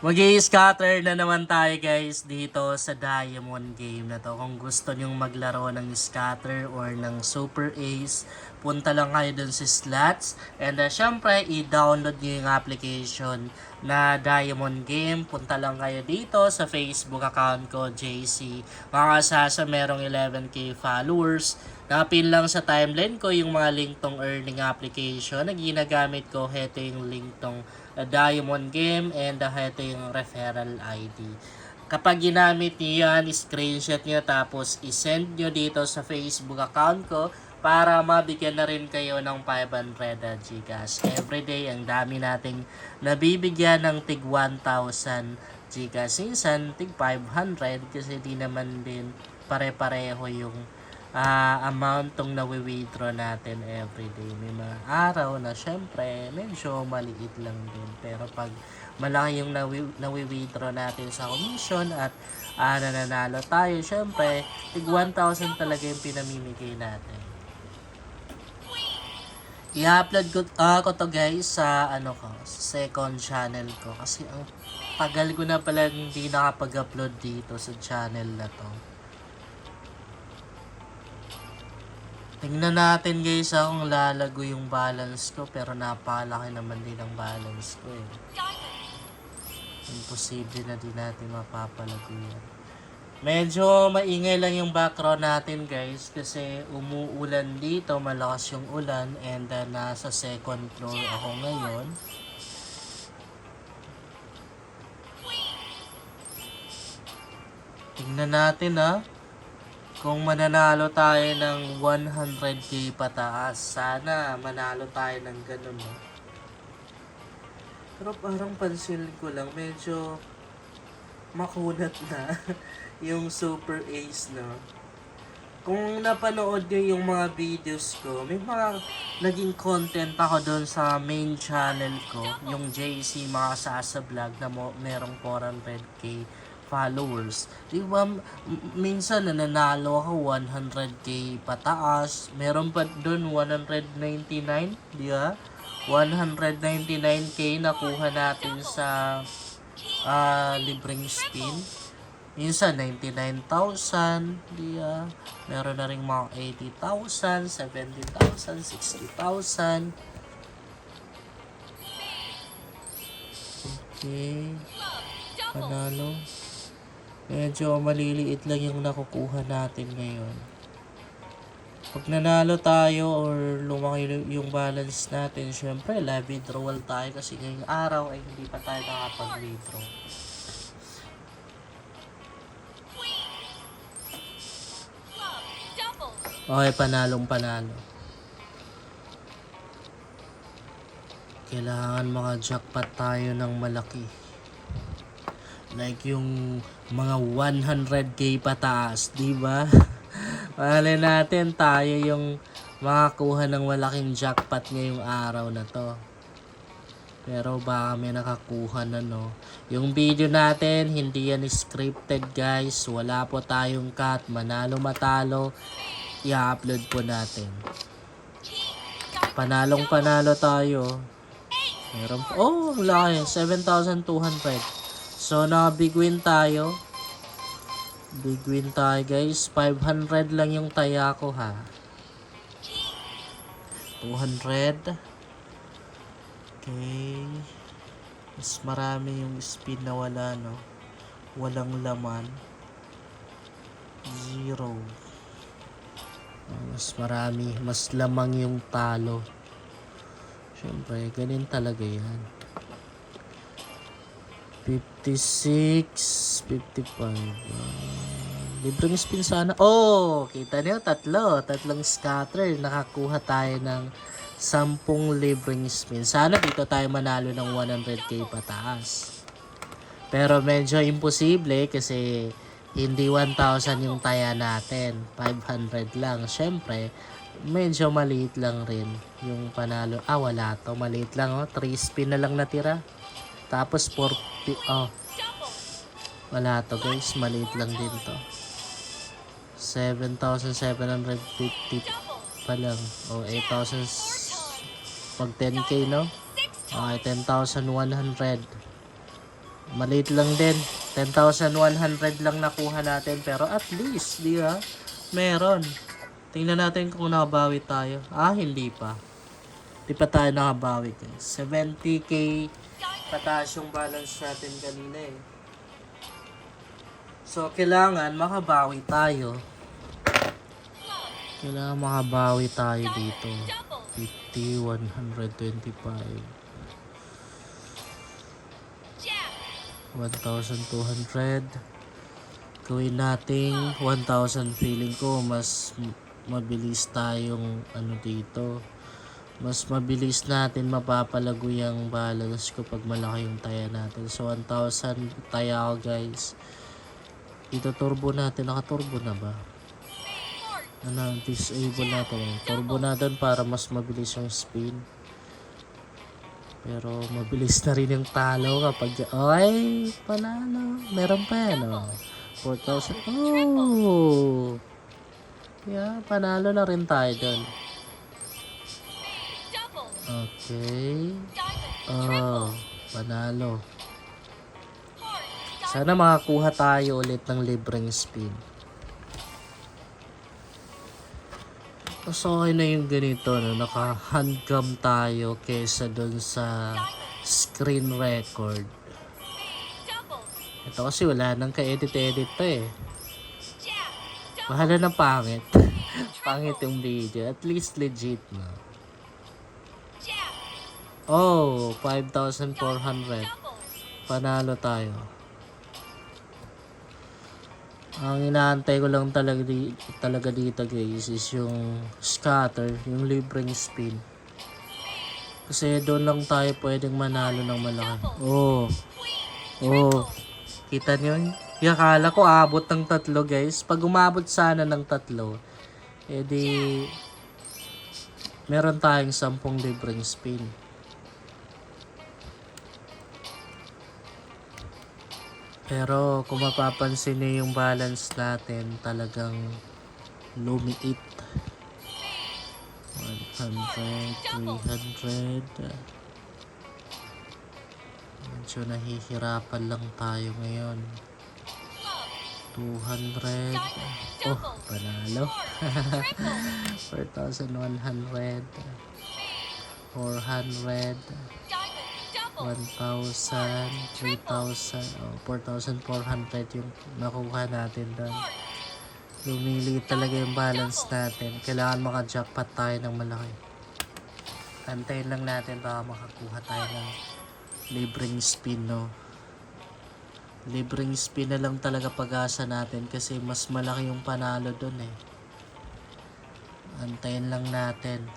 Mag-i-scatter na naman tayo guys dito sa Diamond game na to. Kung gusto nyong maglaro ng scatter or ng Super Ace, punta lang kayo dun sa slots. And syempre, i-download nyo yung application na Diamond game. Punta lang kayo dito sa Facebook account ko, JC. Makakasasa merong 11k followers. Nakapin lang sa timeline ko yung mga link tong earning application na ginagamit ko. Heto yung link tong Diamond game and heto yung referral ID. Kapag ginamit niyo yan, screenshot nyo tapos isend nyo dito sa Facebook account ko para mabigyan na rin kayo ng 500 Gcash. Everyday, ang dami nating nabibigyan ng tig 1,000 Gcash. Minsan, tig 500 kasi di naman din pare-pareho yung amount tong nawi-withdraw natin everyday. May mga araw na syempre medyo maliit lang din. Pero pag malaki yung nawi-withdraw natin sa commission at nananalo tayo, syempre tig 1,000 talaga yung pinamimigay natin. I-upload ko to guys sa second channel ko kasi ang tagal ko na pala hindi nakapag-upload dito sa channel na to. Tingnan natin guys kung lalago yung balance ko, pero napakalaki naman din ang balance ko eh. Imposible na din natin mapapalago yan. Medyo maingay lang yung background natin guys kasi umuulan dito, malakas yung ulan and nasa second floor ako ngayon. Tingnan natin kung mananalo tayo ng 100k pataas. Sana manalo tayo ng ganun Pero parang pansin ko lang, medyo makunat na yung Super Ace Kung napanood nyo yung mga videos ko, may mga naging content ako doon sa main channel ko, yung JC Makasasa Vlog na merong 400k followers. Di ba, minsan nananalo ako 100k pataas. Meron pa doon 199, di ba? 199k nakuha natin sa libreng spin. Minsan 99,000, di ba? Meron na rin mga 80,000, 70,000, 60,000. Okay. Panalo. Medyo maliliit lang yung nakukuha natin ngayon. Pag nanalo tayo or lumaki yung balance natin, syempre live withdrawal tayo kasi ngayong araw ay hindi pa tayo nakapag-withdraw. Okay, panalo. Kailangan maka-jackpot tayo ng malaki. Like yung mga 100k pataas, di ba? Malay natin tayo yung makakuha ng malaking jackpot ngayong araw na to. Pero baka may nakakuha na Yung video natin, hindi yan scripted guys. Wala po tayong cut, manalo matalo. I-upload po natin. Panalo tayo. Meron po. Oh, laki. 7,200. So, na-big win tayo. Big win tayo guys. 500 lang yung taya ko 200. Okay. Mas marami yung spin na wala walang laman. 0. Mas marami. Mas lamang yung talo. Siyempre, ganun talaga yan. 56, 55. Libreng spin sana. Oh, kita niyo, tatlong scatter. Nakakuha tayo ng 10 libreng spin. Sana dito tayo manalo ng 100k pataas. Pero medyo imposible kasi hindi 1,000 yung taya natin. 500 lang. Syempre, medyo maliit lang rin yung panalo. Wala to. Maliit lang 3 spin na lang natira. Tapos 40, wala to guys, maliit lang din to. 7,750 pa lang. 8,000 pag 10k Okay, 10,100. Maliit lang din. 10,100 lang nakuha natin. Pero at least, di ba? Meron. Tingnan natin kung nakabawi tayo. Hindi pa. Di pa tayo nakabawi guys. 70k pataas yung balance natin kanina eh. So, kailangan makabawi tayo. Kailangan makabawi tayo dito. 50, 125. 1,200. Gawin nating 1,000. Feeling ko mas mabilis tayong dito. Mas mabilis natin mapapalago yung balance ko pag malaki yung taya natin. So 1,000 taya ako guys. Dito turbo natin. Naka-turbo na ba? Disable natin. Turbo natin para mas mabilis yung spin. Pero mabilis na rin yung talo kapag panalo. Meron pa yan 4,000. Yeah, panalo na rin tayo dun. Okay. Panalo. Sana makakuha tayo ulit ng libreng spin. Mas okay na yung ganito, naka-handcam tayo kesa dun sa screen record. Ito kasi wala nang ka-edit-edit to eh. Bahala na pangit. Pangit yung video. At least legit na. 5,400. Panalo tayo. Ang inaantay ko lang talaga dito guys is yung scatter, yung libreng spin. Kasi doon lang tayo pwedeng manalo ng malaki. Kita nyo? Akala ko abot ng 3 guys. Pag umabot sana ng 3, edi meron tayong 10 libreng spin. Pero kung mapapansin niyo yung balance natin talagang lumiit. 100, 300. Medyo nahihirapan lang tayo ngayon. 200. Panalo. 4,100. 400. 1,000, 3,000, 4,400 yung nakuha natin doon. Lumiliit talaga yung balance natin. Kailangan maka-jackpot tayo ng malaki. Antayin lang natin baka makakuha tayo ng libreng spin, Libreng spin na lang talaga pag-asa natin kasi mas malaki yung panalo doon eh. Antayin lang natin.